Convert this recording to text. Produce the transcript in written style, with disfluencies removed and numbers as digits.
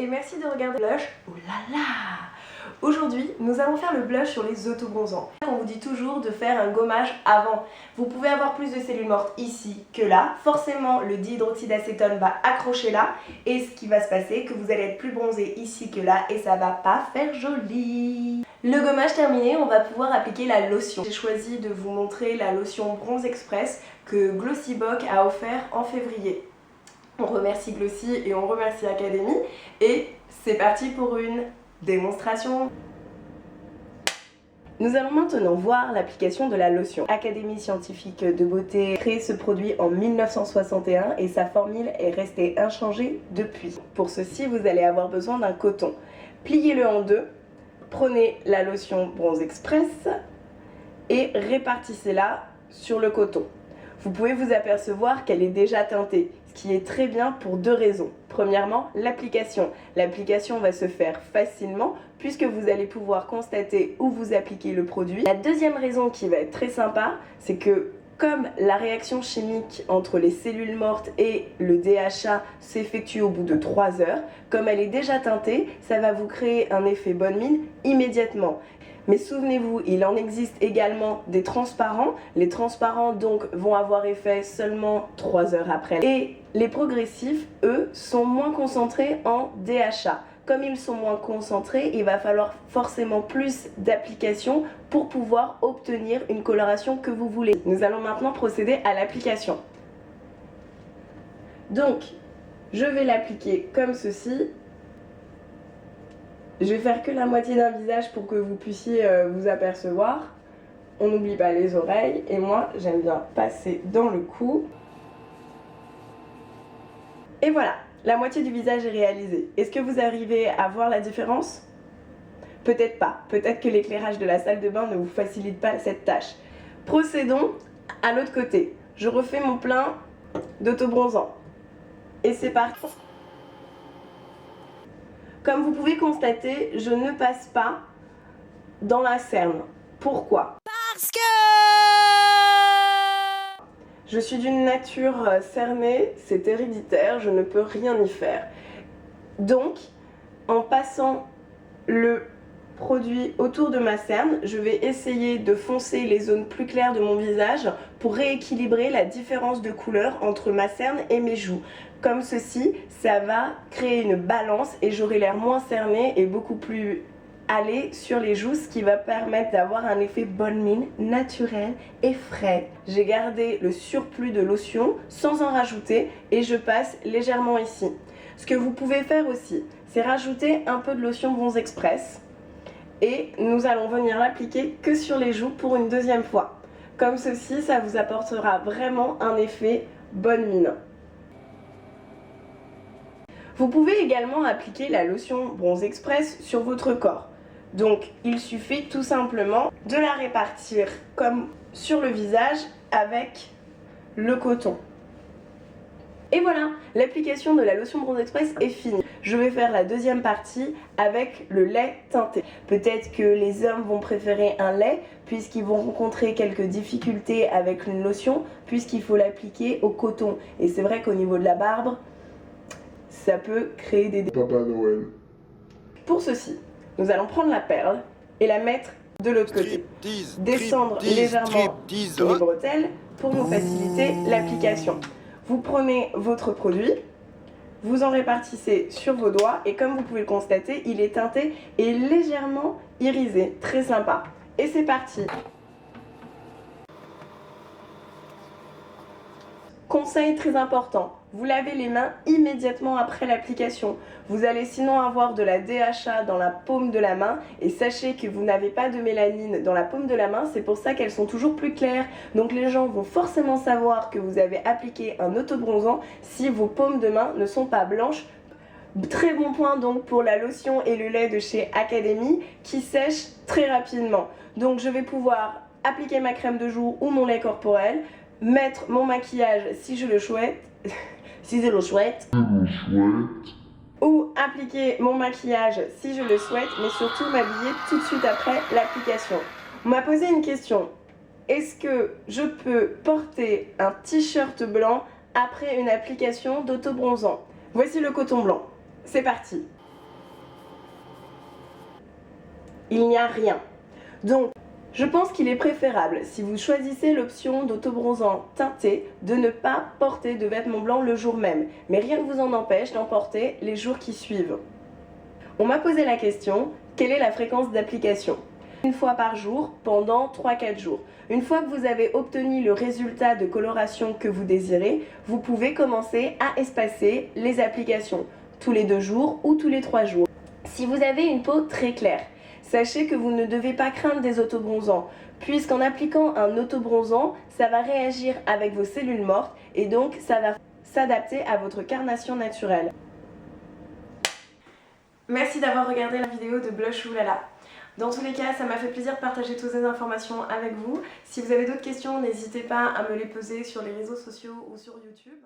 et merci de regarder le blush. Oh là là! Aujourd'hui, nous allons faire le blush sur les autobronzants. On vous dit toujours de faire un gommage avant. Vous pouvez avoir plus de cellules mortes ici que là. Forcément, le dihydroxydacétone va accrocher là. Et ce qui va se passer, que vous allez être plus bronzé ici que là et ça va pas faire joli. Le gommage terminé, on va pouvoir appliquer la lotion. J'ai choisi de vous montrer la lotion Bronze Express que Glossybox a offert en février. On remercie Glossy et on remercie Academy. Et c'est parti pour une démonstration. Nous allons maintenant voir l'application de la lotion. Académie scientifique de beauté a créé ce produit en 1961 et sa formule est restée inchangée depuis. Pour ceci, vous allez avoir besoin d'un coton. Pliez-le en deux, prenez la lotion Bronze Express et répartissez-la sur le coton. Vous pouvez vous apercevoir qu'elle est déjà teintée, ce qui est très bien pour deux raisons. Premièrement, l'application. L'application va se faire facilement puisque vous allez pouvoir constater où vous appliquez le produit. La deuxième raison qui va être très sympa, c'est que comme la réaction chimique entre les cellules mortes et le DHA s'effectue au bout de 3 heures, comme elle est déjà teintée, ça va vous créer un effet bonne mine immédiatement. Mais souvenez-vous, il en existe également des transparents. Les transparents donc vont avoir effet seulement 3 heures après. Et les progressifs, eux, sont moins concentrés en DHA. Comme ils sont moins concentrés, il va falloir forcément plus d'application pour pouvoir obtenir une coloration que vous voulez. Nous allons maintenant procéder à l'application. Donc, je vais l'appliquer comme ceci. Je vais faire que la moitié d'un visage pour que vous puissiez vous apercevoir. On n'oublie pas les oreilles et moi j'aime bien passer dans le cou. Et voilà, la moitié du visage est réalisée. Est-ce que vous arrivez à voir la différence? Peut-être pas, peut-être que l'éclairage de la salle de bain ne vous facilite pas cette tâche. Procédons à l'autre côté. Je refais mon plein d'autobronzant. Et c'est parti. Comme vous pouvez constater, je ne passe pas dans la cerne. Pourquoi? Parce que je suis d'une nature cernée, c'est héréditaire, je ne peux rien y faire. Donc, en passant le produit autour de ma cerne, je vais essayer de foncer les zones plus claires de mon visage pour rééquilibrer la différence de couleur entre ma cerne et mes joues. Comme ceci, ça va créer une balance et j'aurai l'air moins cerné et beaucoup plus allé sur les joues, ce qui va permettre d'avoir un effet bonne mine naturel et frais. J'ai gardé le surplus de lotion sans en rajouter et je passe légèrement ici. Ce que vous pouvez faire aussi, c'est rajouter un peu de lotion Bronze Express et nous allons venir l'appliquer que sur les joues pour une deuxième fois. Comme ceci, ça vous apportera vraiment un effet bonne mine. Vous pouvez également appliquer la lotion Bronze Express sur votre corps. Donc, il suffit tout simplement de la répartir comme sur le visage avec le coton. Et voilà, l'application de la lotion Bronze Express est finie. Je vais faire la deuxième partie avec le lait teinté. Peut-être que les hommes vont préférer un lait puisqu'ils vont rencontrer quelques difficultés avec une lotion puisqu'il faut l'appliquer au coton. Et c'est vrai qu'au niveau de la barbe, ça peut créer des Papa Noël. Pour ceci, nous allons prendre la perle et la mettre de l'autre côté. Descendre légèrement les bretelles pour nous faciliter l'application. Vous prenez votre produit, vous en répartissez sur vos doigts et comme vous pouvez le constater, il est teinté et légèrement irisé. Très sympa. Et c'est parti. Conseil très important, vous lavez les mains immédiatement après l'application. Vous allez sinon avoir de la DHA dans la paume de la main et sachez que vous n'avez pas de mélanine dans la paume de la main, c'est pour ça qu'elles sont toujours plus claires. Donc les gens vont forcément savoir que vous avez appliqué un autobronzant si vos paumes de main ne sont pas blanches. Très bon point donc pour la lotion et le lait de chez Academy qui sèchent très rapidement. Donc je vais pouvoir appliquer ma crème de jour ou mon lait corporel, mettre mon maquillage si je le souhaite, ou appliquer mon maquillage si je le souhaite, mais surtout m'habiller tout de suite après l'application. On m'a posé une question, est-ce que je peux porter un t-shirt blanc après une application d'autobronzant? Voici le coton blanc, c'est parti. il n'y a rien. Donc, je pense qu'il est préférable, si vous choisissez l'option d'autobronzant teinté, de ne pas porter de vêtements blancs le jour même, mais rien ne vous en empêche d'en porter les jours qui suivent. On m'a posé la question, quelle est la fréquence d'application ? Une fois par jour, pendant 3-4 jours. Une fois que vous avez obtenu le résultat de coloration que vous désirez, vous pouvez commencer à espacer les applications, tous les 2 jours ou tous les 3 jours. Si vous avez une peau très claire, sachez que vous ne devez pas craindre des autobronzants, puisqu'en appliquant un autobronzant, ça va réagir avec vos cellules mortes et donc ça va s'adapter à votre carnation naturelle. Merci d'avoir regardé la vidéo de Blush Oulala. Dans tous les cas, ça m'a fait plaisir de partager toutes ces informations avec vous. Si vous avez d'autres questions, n'hésitez pas à me les poser sur les réseaux sociaux ou sur YouTube.